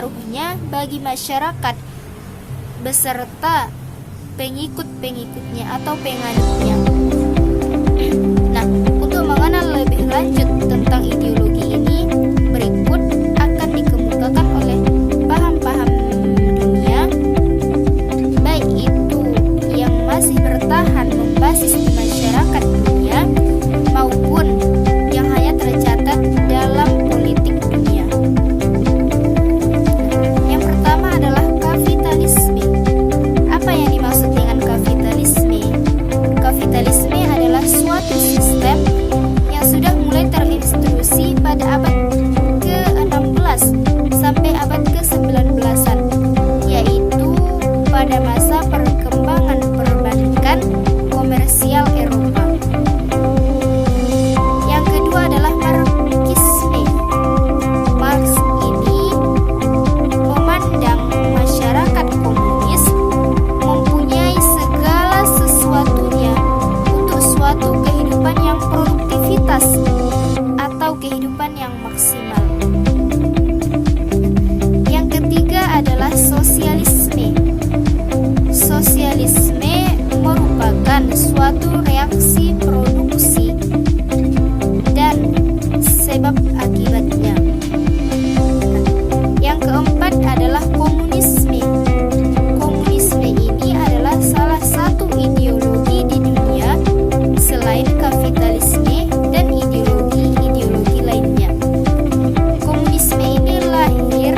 pengaruhnya bagi masyarakat beserta pengikut-pengikutnya atau penganutnya. Nah, untuk mengenal lebih lanjut tentang ideologi ini, berikut akan dikemukakan oleh paham-paham dunia, baik itu yang masih bertahan membasis di masyarakat dunia maupun yang hanya tercatat dalam politik dunia. Yang pertama adalah kapitalisme. Apa yang dimaksud dengan kapitalisme? Kapitalisme adalah suatu sistem yang sudah mulai terinstitusi pada abad ke-16 sampai abad ke-19-an, yaitu pada masa perkembangan perbankan komersial Eropa. Yang kedua adalah Marxisme. Marx ini memandang masyarakat komunis mempunyai segala sesuatunya untuk suatu kehidupan yang produktivitas atau kehidupan yang maksimal. Yang ketiga adalah sosialisme. Sosialisme merupakan suatu reaksi produksi dan sebab akibatnya. Yang keempat adalah komunisme. Komunisme ini adalah salah satu ideologi di dunia selain kapitalisme dan ideologi-ideologi lainnya. Komunisme ini lahir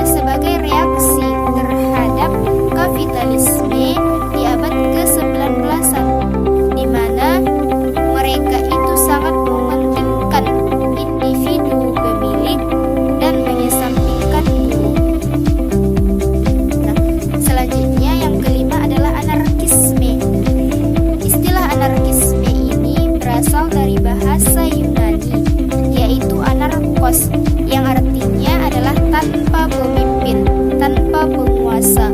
sebagai reaksi terhadap kapitalisme di abad ke-19-an, di mana mereka itu sangat mementingkan individu pemilik dan mengesampingkan buruh. Nah, selanjutnya yang kelima adalah anarkisme. Istilah anarkisme ini berasal dari bahasa Yunani, yaitu anarkos, yang artinya adalah tanpa pemimpin, tanpa penguasa.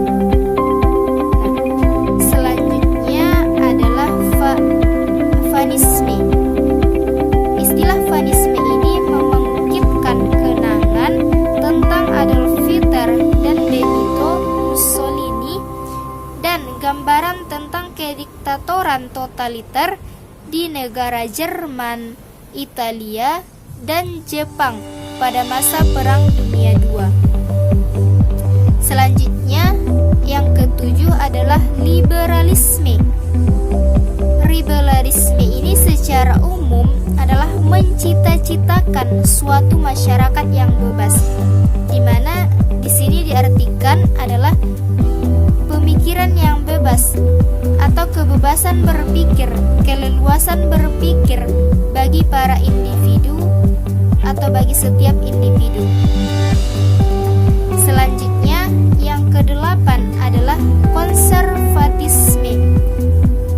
Selanjutnya adalah fanisme. Istilah fanisme ini membangkitkan kenangan tentang Adolf Hitler dan Benito Mussolini dan gambaran tentang kediktatoran totaliter di negara Jerman, Italia, dan Jepang pada masa Perang Dunia II. Selanjutnya, yang ketujuh adalah liberalisme. Liberalisme ini secara umum adalah mencita-citakan suatu masyarakat yang bebas, di mana di sini diartikan adalah pemikiran yang bebas atau kebebasan berpikir, keleluasan berpikir bagi para individu atau bagi setiap individu. Selanjutnya, yang kedelapan adalah konservatisme.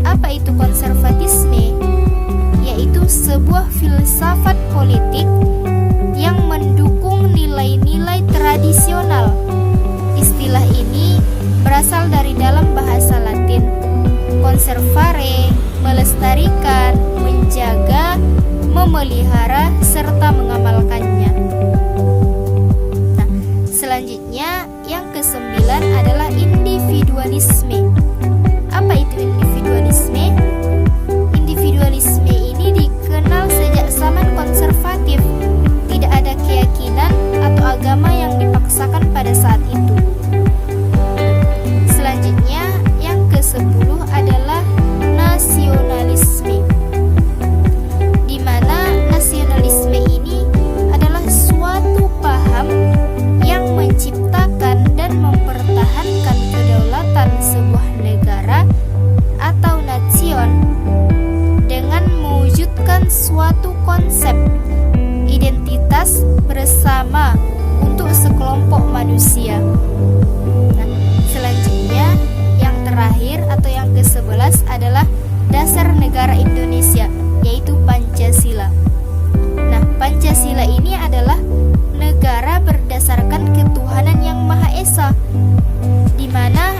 Apa itu konservatisme? Yaitu sebuah filsafat politik yang mendukung nilai-nilai tradisional. Istilah ini berasal dari dalam bahasa Latin. Conservare, melestarikan, menjaga, memelihara, serta mengamalkannya. Nah, selanjutnya yang kesembilan adalah individualisme. Apa itu individualisme? Individualisme ini dikenal sejak zaman konservatif. Tidak ada keyakinan atau agama yang dipaksakan pada saat itu. Selanjutnya yang ke-10 adalah nasionalisme, di mana nasionalisme ini adalah suatu paham yang menciptakan dan mempertahankan kedaulatan sebuah negara atau nation dengan mewujudkan suatu konsep identitas bersama untuk sekelompok manusia. Nah, selanjutnya yang terakhir atau yang ke-11 adalah dasar negara Indonesia, yaitu Pancasila. Nah, Pancasila ini adalah negara berdasarkan ketuhanan yang Maha Esa, di mana